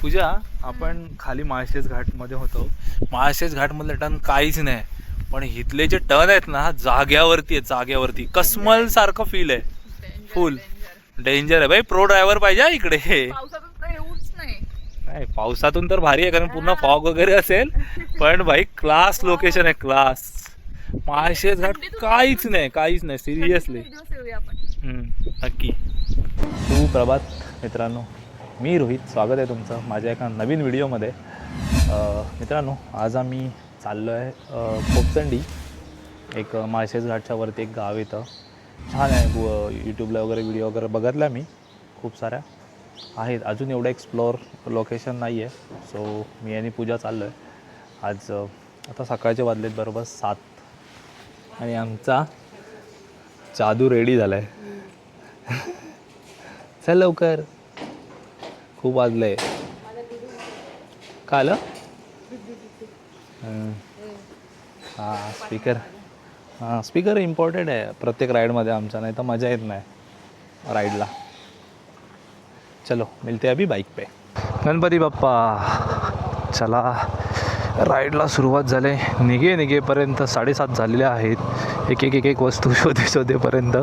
पूजा, आपण खाली माळशेज घाटमध्ये होतो. माळशेज घाटमधले टर्न काहीच नाही, पण इथले जे टर्न आहेत ना जाग्यावरती आहेत, जाग्यावरती कसमल सारखं फील आहे. फुल डेंजर आहे भाई. प्रो ड्रायव्हर पाहिजे हा इकडे. नाही पावसातून तर भारी आहे, कारण पूर्ण फॉग वगैरे असेल, पण भाई क्लास लोकेशन आहे, क्लास. माळशेज घाट काहीच नाही, काहीच नाही, सिरियसली. नक्की. सुप्रभात मित्रांनो, मी रोहित. स्वागत आहे तुमचं माझ्या एका नवीन व्हिडिओमध्ये. मित्रांनो, आज आम्ही चाललो आहे खोपचंडी, एक माळशेज घाटच्या वरती एक गाव येतं. छान आहे. यूट्यूबला वगैरे व्हिडिओ वगैरे बघितला मी, खूप साऱ्या आहेत. अजून एवढं एक्सप्लोअर लोकेशन नाही आहे. सो मी आणि पूजा चाललो आहे आज. आता सकाळचे वाजलेत बरोबर 7 आणि आमचा जादू रेडी झाला आहे. चल लवकर, खूप वाजले. का आलं? हां स्पीकर इम्पॉर्टंट आहे प्रत्येक राईडमध्ये आमच्या, नाही तर मजा येत नाही राईडला. चलो मिलते अभी बाईक पे. गणपती बाप्पा. चला, राईडला सुरुवात झाली. निघेपर्यंत 7:30 झालेले आहेत. एक वस्तू शोधेपर्यंत.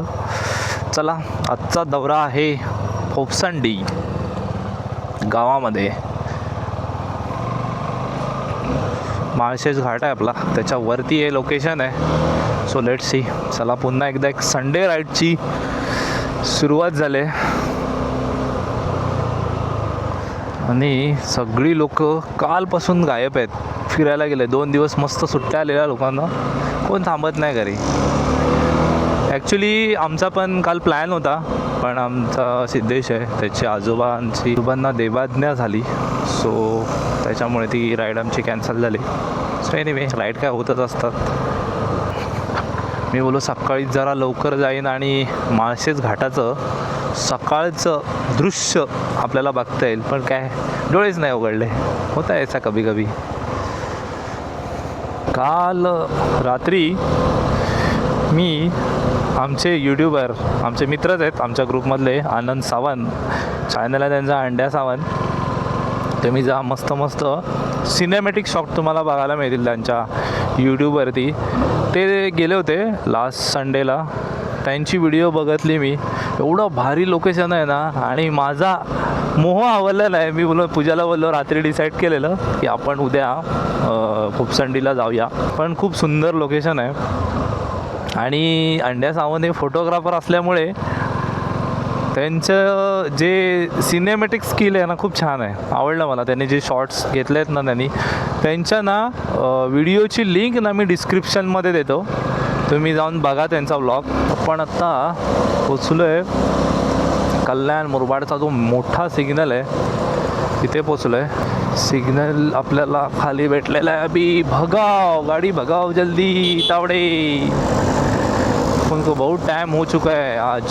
चला, आजचा दौरा आहे खोपचंडी गावामध्ये. माळशेज घाट आहे आपला, त्याच्यावरती हे लोकेशन आहे. So let's see. चला, पुन्हा एकदा एक संडे राईडची सुरुवात झाली आणि सगळी लोक कालपासून गायब आहेत, फिरायला गेले. 2 दिवस मस्त सुट्ट्या आलेल्या लोकांना, कोण थांबत नाही घरी. ॲक्च्युली आमचा पण काल प्लॅन होता, पण आमचा सिद्धेश आहे, त्याच्या आजोबांना देवाज्ञा झाली. सो त्याच्यामुळे ती राईड आमची कॅन्सल झाली. सो एनिवे, राईड काय होतच असतात. मी बोलो सकाळी जरा लवकर जाईन आणि माळशेज घाटाचं सकाळचं दृश्य आपल्याला बघता येईल, पण काय डोळेच नाही उघडले. होता याचा कभी कभी. काल रात्री मी आमचे यूट्यूबर, आमचे मित्रच आहेत आमच्या ग्रुपमधले, आनंद सावंत, चॅनल आहे त्यांचा अंड्या सावंत. तुम्ही जा, मस्त सिनेमॅटिक शॉट तुम्हाला बघायला मिळतील त्यांच्या यूट्यूबवरती. ते गेले होते लास्ट संडेला, त्यांची व्हिडिओ बघितली मी. एवढं भारी लोकेशन आहे ना, आणि माझा मोह आवडलेला आहे. मी पूजाला बोललो, रात्री डिसाईड केलेलं की आपण उद्या खोपचंडीला जाऊया. पण खूप सुंदर लोकेशन आहे आणि अंड्या सावंत हे फोटोग्राफर असल्यामुळे त्यांचं जे सिनेमॅटिक स्किल आहे ना, खूप छान आहे. आवडलं मला. त्यांनी जे शॉर्ट्स घेतले आहेत ना, त्यांच्या ना व्हिडिओची लिंक ना मी डिस्क्रिप्शनमध्ये देतो, तुम्ही जाऊन बघा त्यांचा व्लॉग. आपण आत्ता पोचलो आहे कल्याण मुरबाडचा जो मोठा सिग्नल आहे तिथे पोचलो आहे. सिग्नल आपल्याला खाली भेटलेला आहे. अभी भगाव गाडी, भगाव जल्दी तावडे. उनको बहुत टाइम हो चुका है आज.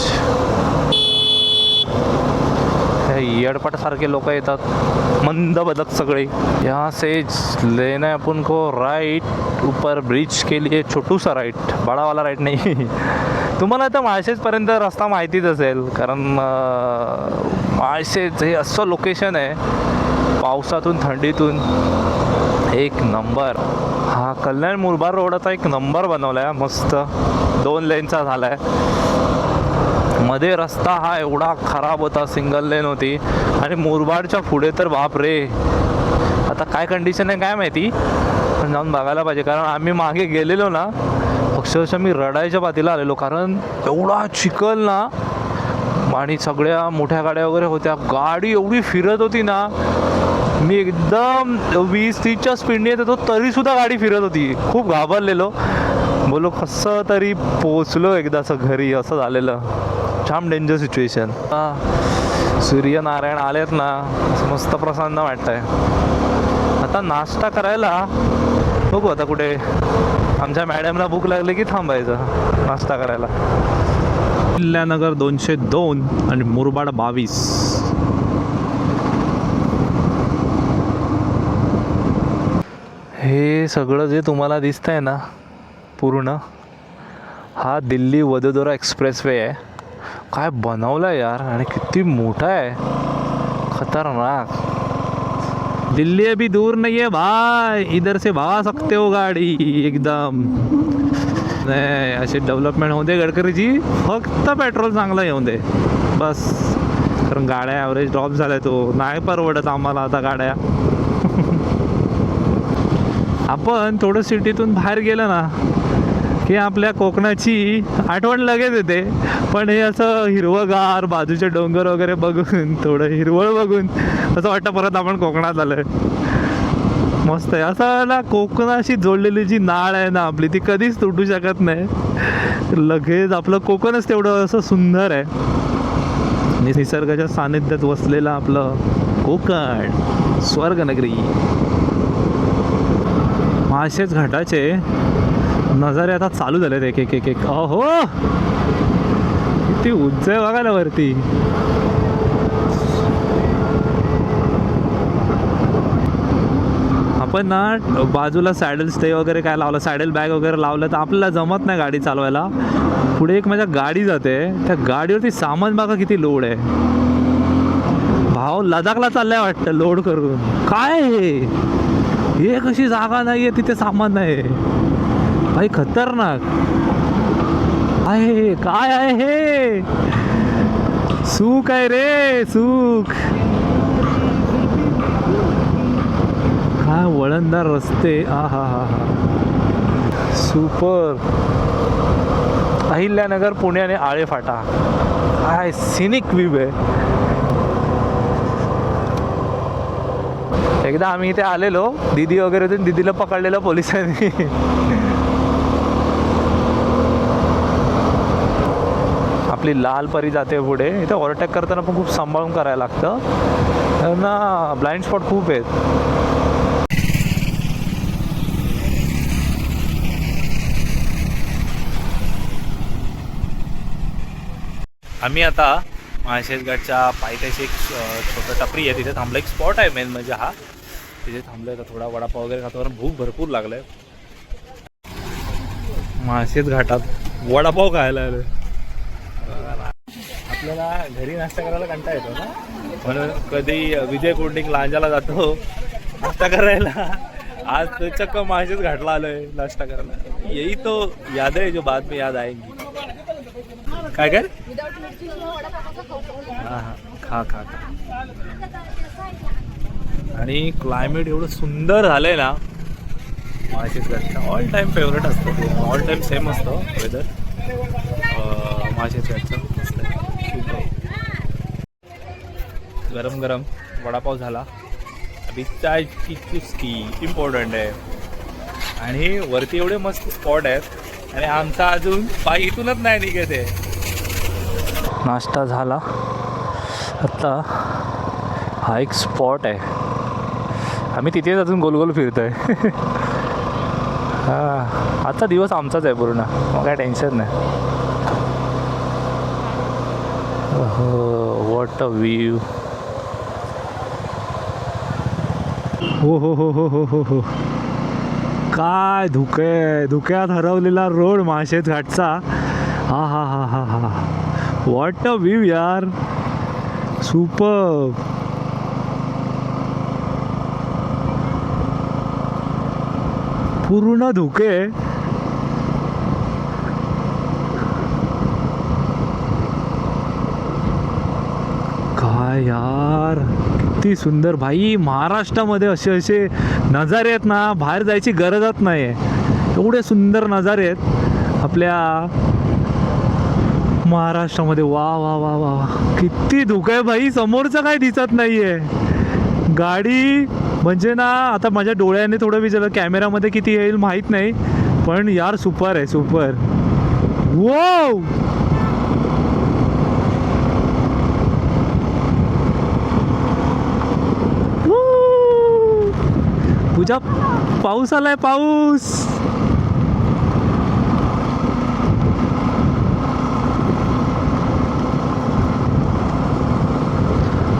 येडपट सारखे लोक येतात, मंद बदक सगळे. यहाँ से लेना है अपन को राइट, ऊपर ब्रिज के लिए छोटू सा राइट, बड़ा वाला राइट नहीं. तुम्हाला तर माळशेजपर्यंत रस्ता माहितीच असेल, कारण माळशेज हे असं लोकेशन आहे, पावसातून थंडीतून एक नंबर. हा कल्याण मुरबाड रोडाचा एक नंबर बनवला आहे, मस्त 2 लेनचा झाला आहे. मध्ये रस्ता हा एवढा खराब होता, सिंगल लेन होती. आणि मुरबाडच्या पुढे तर बाप रे, आता काय कंडिशन आहे काय माहिती, पण जाऊन बघायला पाहिजे. कारण आम्ही मागे गेलेलो ना, अक्षरशः मी रडायच्या पातीला आलेलो, कारण एवढा चिखल ना, आणि सगळ्या मोठ्या गाड्या वगैरे होत्या. गाडी एवढी फिरत होती ना, मी एकदम 20-30च्या स्पीडने येत होतो तरीसुद्धा गाडी फिरत होती. खूप घाबरलेलो, बोलो कसं तरी पोचलो एकदाचं घरी, असं झालेलं. जाम डेंजर सिच्युएशन. सूर्यनारायण आलेत ना, मस्त प्रसन्न वाटतं आहे. आता नाश्ता करायला बघू, आता कुठे आमच्या मॅडमला भूक लागली की थांबायचं नाश्ता करायला. किल्ल्यानगर 202 आणि मुरबाड 22. हे सगळं जे तुम्हाला दिसतंय ना, पूर्ण हा दिल्ली वडोदरा एक्सप्रेसवे आहे. काय बनवलं आहे यार, आणि किती मोठा आहे, खतरनाक. दिल्ली अभी दूर नहीं है भाई, इधर से भगा सकते हो गाडी एकदम. नाही असे डेव्हलपमेंट होऊ दे गडकरीजी, फक्त पेट्रोल चांगलं येऊन दे बस. कारण गाड्या ॲव्हरेज ड्रॉप झाल्या, तो नाही परवडत आम्हाला आता गाड्या. आपण थोडं सिटीतून बाहेर गेलं ना की आपल्या कोकणाची आठवण लगेच येते. पण हे असं हिरवंगार बाजूचे डोंगर वगैरे बघून, थोडं हिरवळ बघून असं वाटतं परत आपण कोकणात आलोय. मस्त आहे असं ना, कोकणाशी जोडलेली जी नाळ आहे ना आपली, ती कधीच तुटू शकत नाही. लगेच आपलं कोकणच तेवढं असं सुंदर आहे. निसर्गाच्या सानिध्यात वसलेलं आपलं कोकण स्वर्गनगरी. माळशेज घाटाचे नजारे आता चालू झालेत एक एक एक एक. अहो किती उंच आहे बघा ना वरती. आपण ना बाजूला सॅडल स्टे वगैरे काय लावलं, सॅडल बॅग वगैरे लावलं तर आपल्याला जमत नाही गाडी चालवायला. पुढे एक माझ्या गाडी जाते, त्या गाडीवरती सामान बघा किती लोड आहे. भाव लडाखला चाललाय वाटतं लोड करून. काय हे कशी जागा नाही आहे, तिथे सामान नाही भाई, खतरनाक आहे. काय आहे हे, सुख आहे रे सुख. काय वळणदार रस्ते, हा हा हा हा सुपर. अहिल्यानगर पुणे आणि आळे फाटा, काय सिनिक व्ह्यू आहे. एकदा आम्ही इथे आलेलो, दीदी वगैरे होती, दीदीला पकडलेलं पोलिसांनी. आपली लाल परी जाते पुढे. इथे ओव्हरटेक करताना पण खूप सांभाळून करायला लागतं, त्यांना ब्लाइंड स्पॉट खूप आहेत. आम्ही आता माळशेजगडच्या पायथ्याशी एक छोटं टपरी आहे, तिथे थांबलं. एक स्पॉट आहे मेन म्हणजे हा, तिथे थांबलं तर थोडा वडापाव वगैरे खातो, कारण भूक भरपूर लागलाय. माळशेज घाटात वडापाव खायला आलोय. आपल्याला घरी नाश्ता करायला कंटाळा येतो ना, म्हणून कधी विजय कोल्डिंग लांजाला जातो नाश्ता करायला. आज तो चक्क माळशेज घाटला आलोय नाश्ता करायला. यही तो याद है जो बाद में याद आएंगी. काय काय हां हां खा खा खा. आणि क्लायमेट एवढं सुंदर झालंय ना माळशेजगडचं. ऑल टाईम फेवरेट असतं ते, ऑल टाईम सेम असतं वेदर माळशेजगडचं. गरम गरम वडापाव झाला. अभी चाय की चुस्की इम्पॉर्टंट आहे. आणि वरती एवढे मस्त स्पॉट आहेत आणि आमचा अजून पाय इथूनच नाही निघत आहे. नाश्ता झाला, आता हा एक स्पॉट आहे, आम्ही तिथेच अजून गोल गोल फिरतोय. हां आजचा दिवस आमचाच आहे पूर्ण, मग काय टेन्शन नाही. What a view. हो हो हो हो हो हो हो. काय धुक्यात हरवलेला रोड माळशेज घाटचा. हा हा हा हा हा. व्हॉट अ व्ह्यू यार, सुपर. पूर्ण धुके. काय यार किती सुंदर भाई. महाराष्ट्रामध्ये असे असे नजारे आहेत ना, बाहेर जायची गरजच नाही आहे. एवढे सुंदर नजारे आहेत आपल्या महाराष्ट्रामध्ये. वा वा वा वा किती धुकं आहे भाई, समोरचं काय दिसत नाही आहे. गाडी म्हणजे ना, आता माझ्या डोळ्याने थोडं विचारलं, कॅमेरामध्ये किती येईल माहीत नाही, पण यार सुपर आहे सुपर. वो पूजा, पाऊस आलाय पाऊस.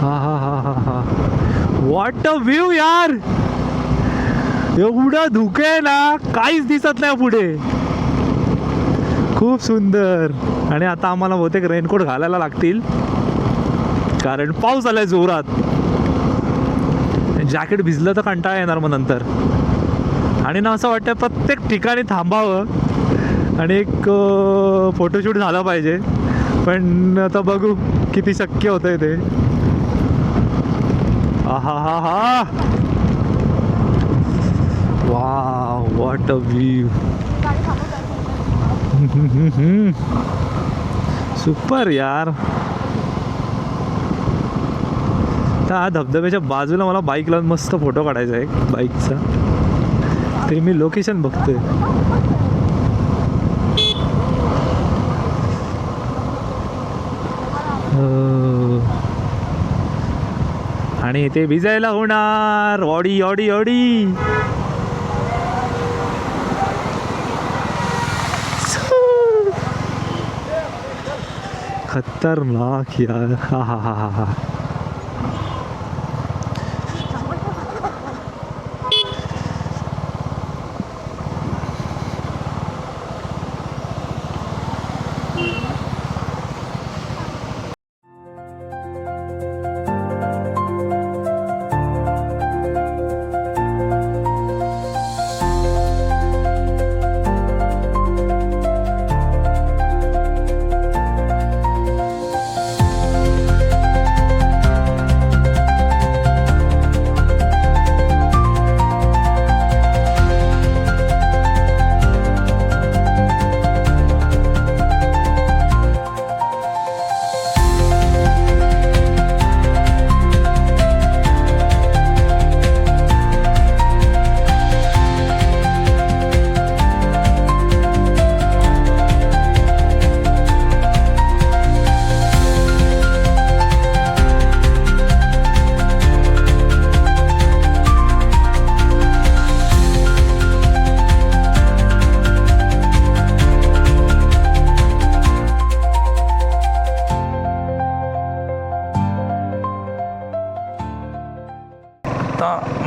हा हा हा हा हा. व्हॉट अ व्ह्यू यार. एवढं धुके आहे ना, काहीच दिसत नाही पुढे. खूप सुंदर. आणि आता आम्हाला बहुतेक रेनकोट घालायला लागतील, कारण पाऊस आलाय जोरात. जॅकेट भिजलं तर कंटाळा येणार मग नंतर. आणि ना असं वाटतं प्रत्येक ठिकाणी थांबावं आणि एक फोटोशूट झाला पाहिजे. पण आता बघू किती शक्य होतंय ते. आहा हा हा, wow what a view. Super यार. त्या धबधब्याच्या बाजूला मला बाईक लावून मस्त फोटो काढायचा आहे बाईकचा. ते मी लोकेशन बघतोय. आणि ते भिजायला होणार. Audi Audi Audi. खतरनाक यार. हा हा हा हा हा.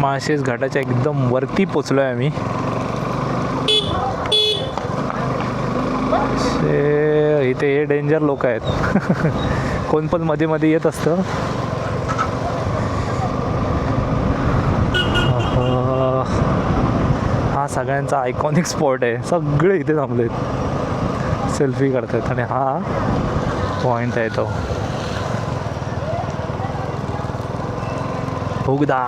माळशेज घाटाच्या एकदम वरती पोचलो आहे आम्ही. इथे हे डेंजर लोक आहेत. कोण पण मध्ये मध्ये येत असतं. हा सगळ्यांचा आयकॉनिक स्पॉट आहे. सगळे इथे थांबलेत, सेल्फी करतात. आणि हा पॉइंट आहे तो बोगदा.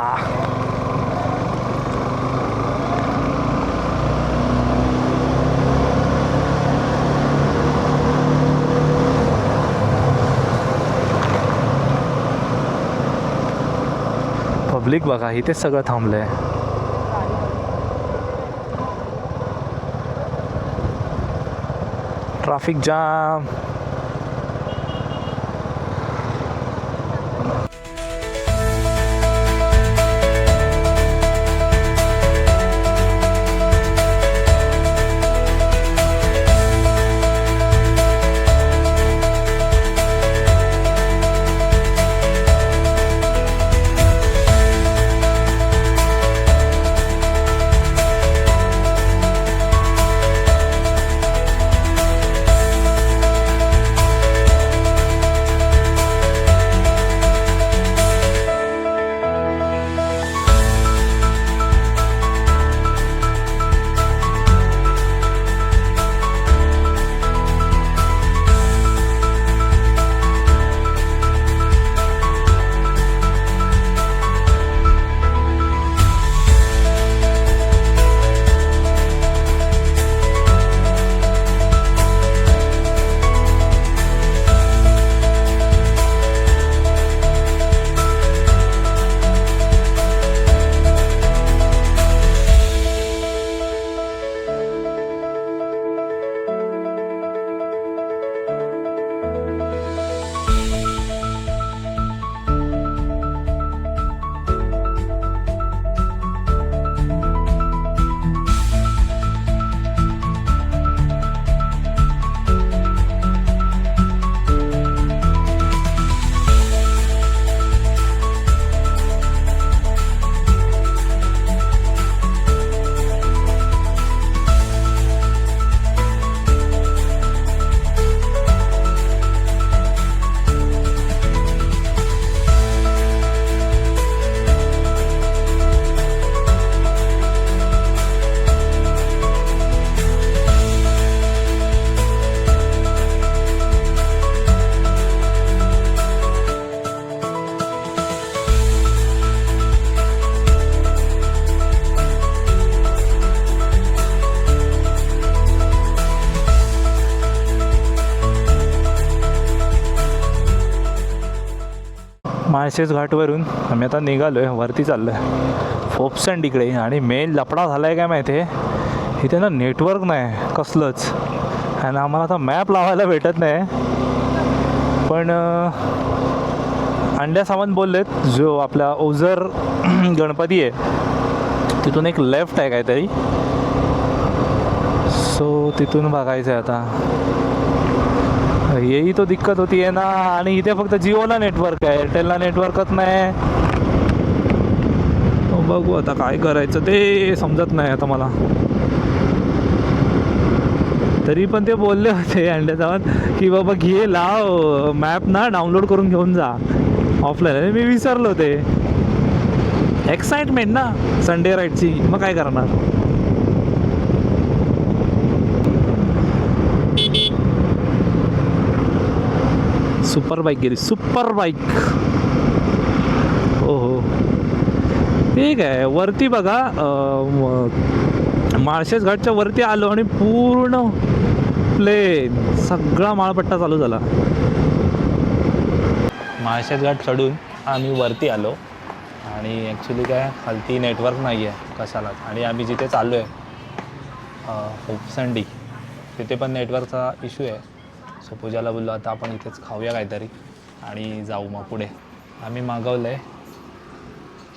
पब्लिक बघा इथेच सगळं थांबलंय. Traffic jam. माळशेज घाटवरून आम्ही आता निघालो आहे, वरती चाललो आहे फोप्सन इकडे. आणि मेन लफडा झाला आहे काय माहिती आहे, इथे ना नेटवर्क नाही कसलंच, आणि आम्हाला आता मॅप लावायला भेटत नाही. पण अंड्या सावंत बोललेत जो आपला ओझर गणपती आहे तिथून एक लेफ्ट आहे काहीतरी, सो तिथून बघायचं आहे आता. येही तो दिक्कत होती आहे ना. आणि इथे फक्त जिओला नेटवर्क आहे, एअरटेलला नेटवर्कच नाही. बघू आता काय करायचं ते समजत नाही आता मला. तरी पण ते बोलले होते अंड्यासावंत की बाबा घे लाव मॅप ना डाउनलोड करून घेऊन जा ऑफलाईन. मी विसरलो ते. एक्साइटमेंट ना संडे राईडची, मग काय करणार. सुपर बाईक गेली, सुपर बाईक. हो हो ठीक आहे. वरती बघा माळशेज घाटच्या वरती आलो आणि पूर्ण प्लेन सगळा माळपट्टा चालू झाला. माळशेज घाट चढून आम्ही वरती आलो आणि ॲक्च्युली काय खालती नेटवर्क नाही आहे कशालाच. आणि आम्ही जिथे चाललो आहे होपसंडी तिथे पण नेटवर्कचा इश्यू आहे. सो पूजाला बोललो आता आपण इथेच खाऊया काहीतरी आणि जाऊ मग पुढे. आम्ही मागवलं आहे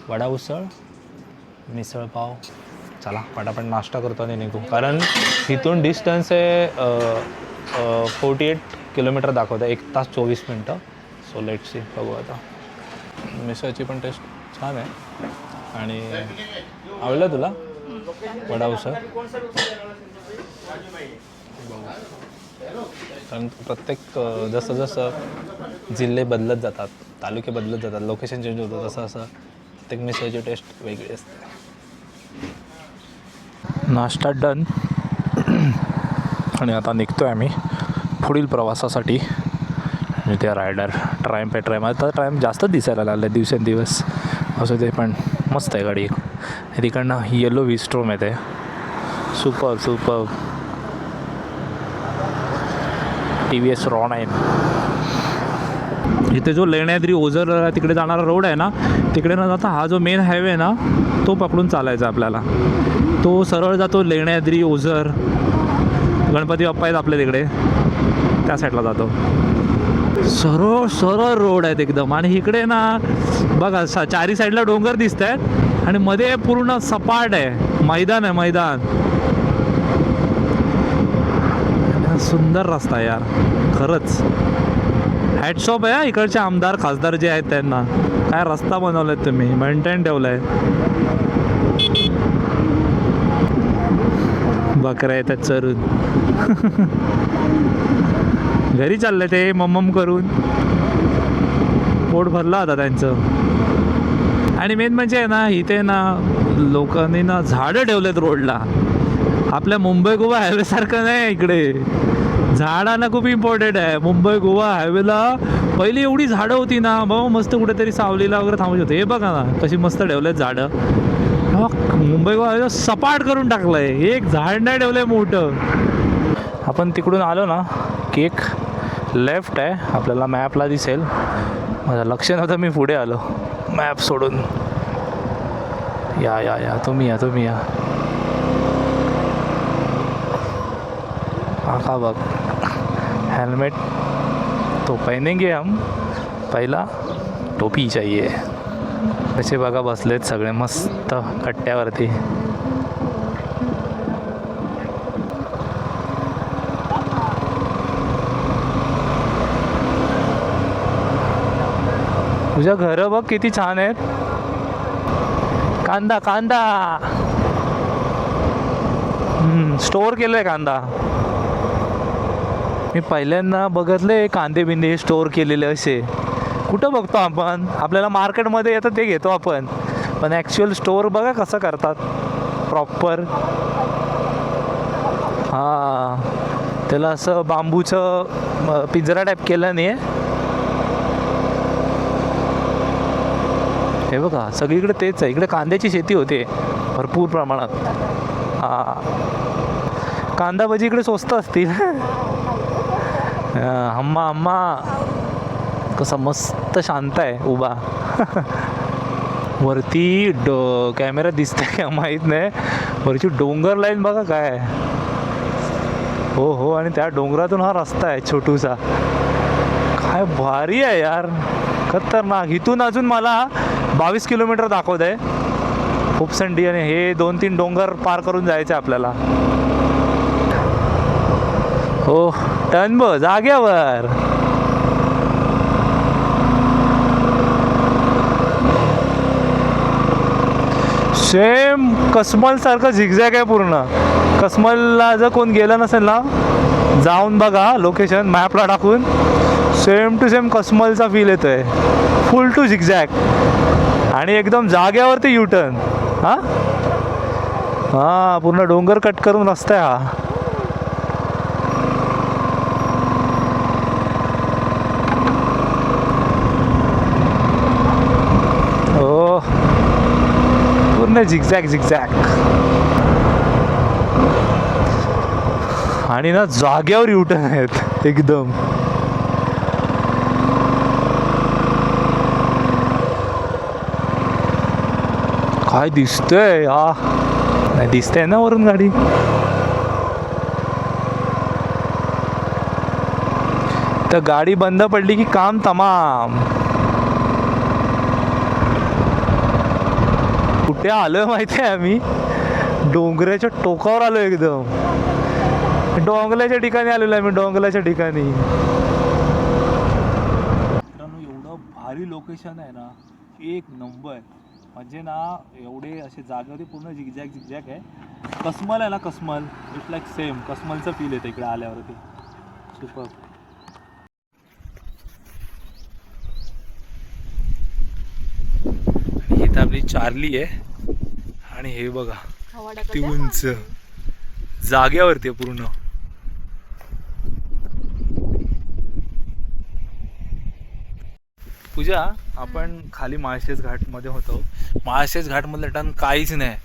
वडा उसळ मिसळपाव. चला पटापट नाश्ता करतो आणि निघू, कारण इथून डिस्टन्स आहे 48 किलोमीटर दाखवतं, 1 तास 24 मिनटं. सो लेट्स सी, बघू आता. मिसळची पण टेस्ट छान आहे. आणि आवडलं तुला वडा उसळ? कारण प्रत्येक जसं जसं जिल्हे बदलत जातात, तालुके बदलत जातात, लोकेशन चेंज होतं, तसं असं प्रत्येक मिसळची टेस्ट वेगळी असते. नाश्ता डन आणि आता निघतो आहे आम्ही पुढील प्रवासासाठी. आणि त्या रायडर ट्रायम्प आहे. ट्रायम आता ट्रायम्प जास्तच दिसायला लागलं आहे दिवसेंदिवस. असं ते पण मस्त आहे गाडी. तिकडनं येलो विस्ट्रोम येते, सुपर सुपर. TVS RAW9. इथे जो लेण्याद्री ओझर तिकडे जाणारा रोड आहे ना, तिकडे न जाता हा जो मेन हायवे आहे ना तो पकडून चालायचा आपल्याला. तो सरळ जातो लेण्याद्री ओझर, गणपती बाप्पा आहेत आपल्या तिकडे त्या साईडला जातो. सरळ सरळ रोड आहेत एकदम. आणि इकडे ना बघा चारी साईडला डोंगर दिसत आहेत आणि मध्ये पूर्ण सपाट आहे, मैदान आहे मैदान. सुंदर रस्ता आहे यार खरंच. हॅट्स ऑफ आहे इकडचे आमदार खासदार जे आहेत त्यांना. काय रस्ता बनवलाय तुम्ही, मेंटेन ठेवलाय. बकऱ्या येतात चरून. घरी चाललंय ते मम्मम करून, पोट भरला होता त्यांचं. आणि मेन म्हणजे आहे ना इथे ना लोकांनी ना झाडं ठेवलेत रोडला. आपल्या मुंबई गोवा हायवे सारखं नाही इकडे. झाडांना खूप इम्पॉर्टंट आहे. मुंबई गोवा हायवेला पहिली एवढी झाडं होती ना बाबा, मस्त कुठेतरी सावलीला वगैरे थांबू शकतो. हे बघा ना कशी मस्त ठेवलेत झाडं. मुंबई गोवा हायवे सपाट करून टाकलंय, एक झाड नाही ठेवलंय मोठं. आपण तिकडून आलो ना की एक लेफ्ट आहे, आपल्याला मॅपला दिसेल. माझं लक्ष नव्हतं, मी पुढे आलो मॅप सोडून. या या या तुम्ही या तुम्ही या. आखा बघ हेलमेट तो पहनेंगे हम, पहिला टोपी चाहिए. कसे बघा बसलेत सगळे मस्त कट्ट्यावरती. तुझ्या घरं बघ किती छान आहेत. कांदा कांदा स्टोअर केलंय कांदा. मी पहिल्यांदा बघितले कांदे बिंदे स्टोअर केलेले असे. कुठं बघतो आपण, आपल्याला मार्केटमध्ये येतं ते घेतो आपण, पण ॲक्च्युअल स्टोअर बघा कसं करतात प्रॉपर. हां त्याला असं बांबूचं पिंजरा टाईप केलं नाही आहे. हे बघा सगळीकडे तेच आहे. इकडे कांद्याची शेती होते भरपूर प्रमाणात. हां कांदा भजी इकडे स्वस्त असतील. हम्मा हम्मा कसा मस्त शांत आहे उभा. वरती कॅमेरा दिसतंय का माहीत नाही, वरची डोंगर लाईन बघा काय आहे. हो हो, आणि त्या डोंगरातून हा रस्ता आहे छोटूसा. काय भारी आहे यार, खतरनाक. इथून अजून मला 22 किलोमीटर दाखवत आहे फोपसंडी, आणि हे 2-3 डोंगर पार करून जायचं आपल्याला. हो, टर्न बघ जाग्यावर. सेम कसमल सारखं झिगझॅग आहे पूर्ण. कसमलला जर कोण गेलं नसेल ना, जाऊन बघा लोकेशन मॅपला टाकून. सेम टू सेम कसमलचा फील येतो आहे, फुल टू झिगझॅग, आणि एकदम जाग्यावरती युटर्न. हां हां, पूर्ण डोंगर कट करून रस्ता आहे हा. हो, पूर्ण झिगझॅग झिगझॅग, आणि ना जाग्यावर युटर्न आहेत एकदम. काय दिसतंय हा, नाही दिसतंय ना वरून गाडी. तर गाडी बंद पडली की काम तमाम. कुठे आलोय माहिती आहे आम्ही, डोंगराच्या टोकावर आलो एकदम. डोंगराच्या ठिकाणी आलेलो आहे मी, डोंगराच्या ठिकाणी. एवढं भारी लोकेशन आहे ना, एक नंबर. म्हणजे ना एवढे असे जागेवरती पूर्ण झिगझॅग झिगझॅग आहे. कसमल आहे ना, कसमल इट्स लाईक सेम कसमलचं फील येतं इकडे आल्यावरती. सुपर. ही तर आपली चार्ली आहे, आणि हे बघा ती उंच जाग्यावरती आहे पूर्ण. पूजा, आपण खाली माळशेज घाटमध्ये होतो. माळशेज घाटमधलं टर्न काहीच नाही,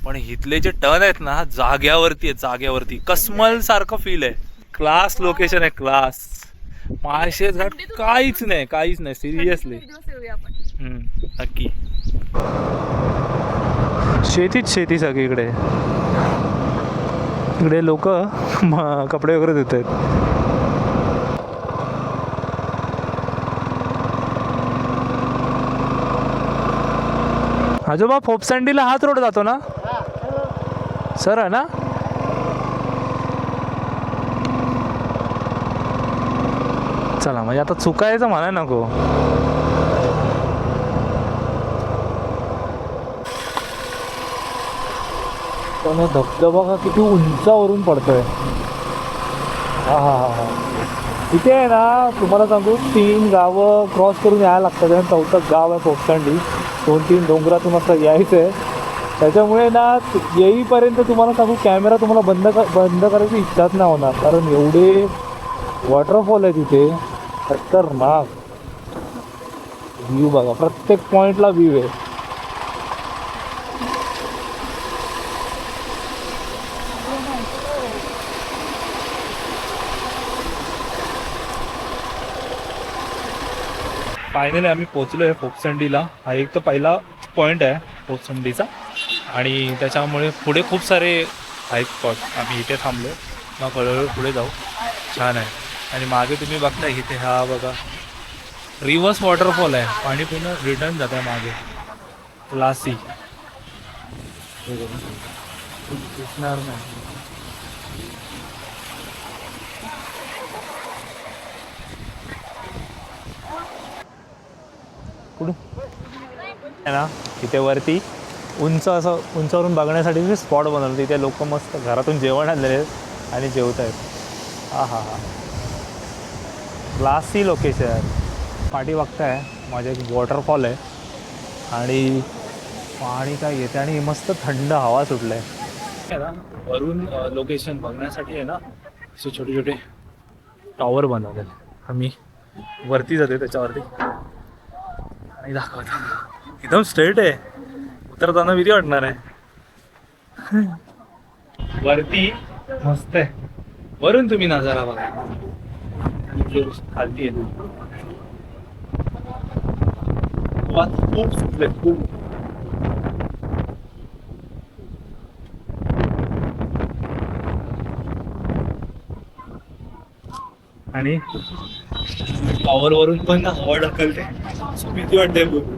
पण इथले जे टर्न आहेत ना जाग्यावरती आहेत, जाग्यावरती कसमल सारखं फील आहे. क्लास लोकेशन आहे, क्लास. माळशेज घाट काहीच नाही, काहीच नाही, सिरियसली. नक्की. शेतीच शेती सगळीकडे. इकडे लोक कपडे वगैरे देत आहेत. आजोबा, फोपसंडीला हाच रोड जातो ना सर, आहे ना? चला, म्हणजे आता चुकायचं म्हणा नको. पण धबधबा का किती उंचावरून पडतोय. हा हा हा हा, इथे आहे ना, तुम्हाला सांगू 3 गावं क्रॉस करून यायला लागतात, आणि 4थं गाव आहे फोपसंडी. 2-3 डोंगरातून असं यायचं आहे. त्याच्यामुळे ना येईपर्यंत तुम्हाला सांगू, कॅमेरा तुम्हाला बंद करायची इच्छाच नाही होणार, कारण एवढे वॉटरफॉल आहे तिथे. खतरनाक व्ह्यू बघा, प्रत्येक पॉईंटला व्ह्यू आहे. फायनली आम्ही पोचलो आहे फोपसंडीला. हा एक तर पहिला पॉईंट आहे फोपसंडीचा, आणि त्याच्यामुळे पुढे खूप सारे आहेत स्पॉट. आम्ही इथे थांबलो, मग हळूहळू पुढे जाऊ. छान आहे. आणि मागे तुम्ही बघता इथे हा बघा रिव्हर्स वॉटरफॉल आहे, पाणी पूर्ण रिटर्न जात आहे मागे. क्लासी दिसणार नाही. कुठून आहे ना, इथे वरती उंच असं उंचावरून बघण्यासाठी स्पॉट बनवलं. तिथे लोक मस्त घरातून जेवण आणलेले आहेत आणि जेवत आहेत. हा हा हा, क्लासी लोकेशन. पाठी बघताय माझ्या एक वॉटरफॉल आहे, आणि पाणी काय येते, आणि मस्त थंड हवा सुटलं आहे ना. वरून लोकेशन बघण्यासाठी आहे ना, असे छोटे छोटे टॉवर बनवले. आम्ही वरती जाते त्याच्यावरती आणि दाखवतो. एकदम स्ट्रेट आहे, उतरताना भीती वाटणार आहे. वरती मस्त आहे, वरून तुम्ही नजारा बघा. खालती आहे खूप सुटले खूप. आणि टॉवर वरून पण हवा ढकलते, भीती वाटते खूप.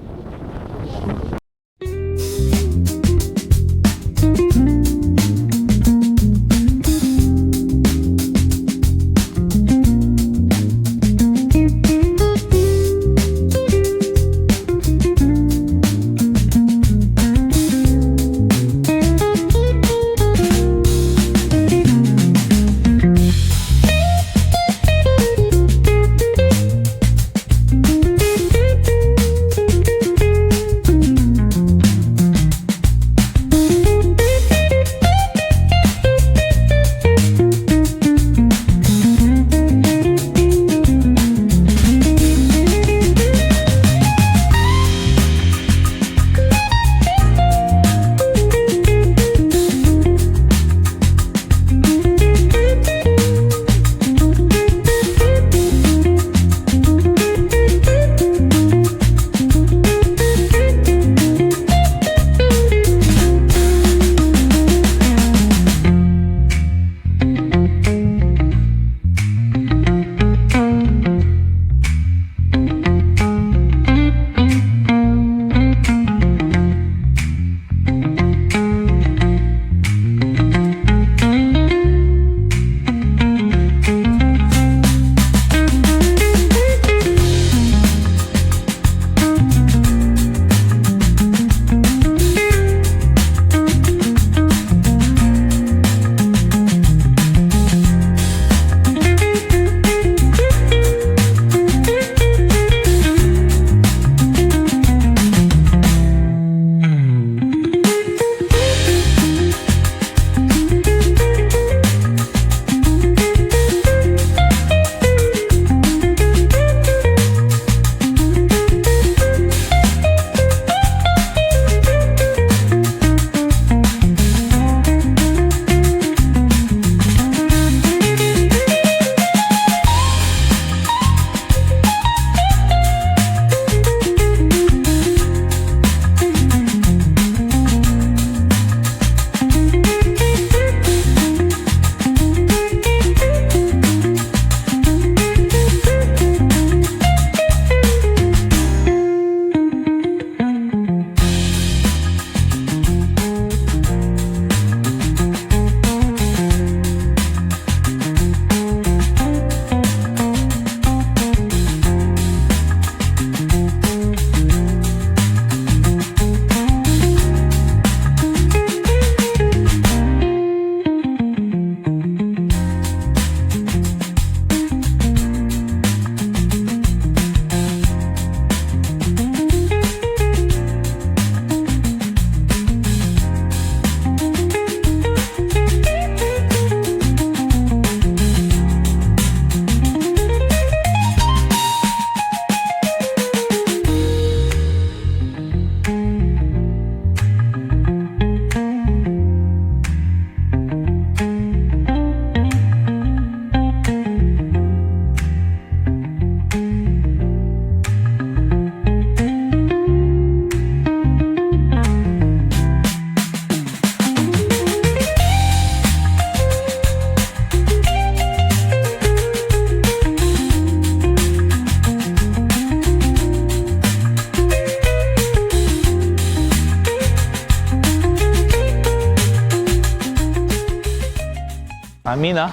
आम्ही ना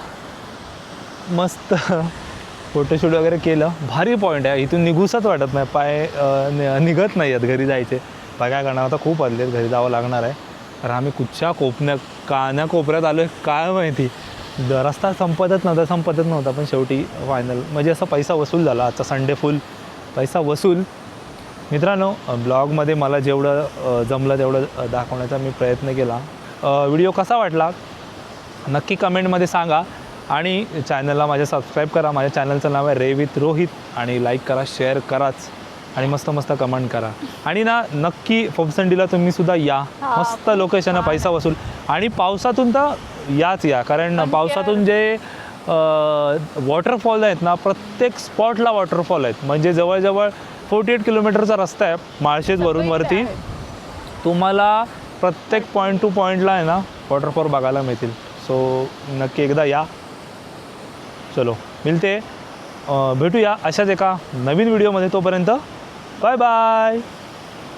मस्त फोटोशूट वगैरे केलं. भारी पॉईंट आहे, इथून निघूसच वाटत नाही, पाय निघत नाही आहेत घरी जायचे. काय करणार आता, खूप आले घरी जावं लागणार आहे. तर आम्ही कुठच्या कानाकोपऱ्यात आलो आहे काय माहिती. रस्ता संपतच नव्हता पण शेवटी फायनल म्हणजे असा पैसा वसूल झाला. आजचा संडे फुल पैसा वसूल. मित्रांनो, ब्लॉगमध्ये मला जेवढं जमलं तेवढं दाखवण्याचा मी प्रयत्न केला. व्हिडिओ कसा वाटला नक्की कमेंटमध्ये सांगा आणि चॅनलला माझ्या सबस्क्राईब करा. माझ्या चॅनलचं नाव आहे रे विथ रोहित आणि लाईक करा, शेअर कराच आणि मस्त कमेंट करा. आणि ना नक्की फोपसंडीला तुम्हीसुद्धा या, मस्त लोकेशन आहे, पैसा वसूल. आणि पावसातून तर या कारण पावसातून जे वॉटरफॉल आहेत ना, प्रत्येक स्पॉटला वॉटरफॉल आहेत. म्हणजे जवळजवळ 48 किलोमीटरचा रस्ता आहे माळशेजवरून वरती. तुम्हाला प्रत्येक पॉईंट टू पॉईंटला आहे ना वॉटरफॉल बघायला मिळतील. सो नक्की एकदा या. चलो मिळते, भेटूया अशाच एका नवीन व्हिडिओमध्ये. तोपर्यंत बाय बाय.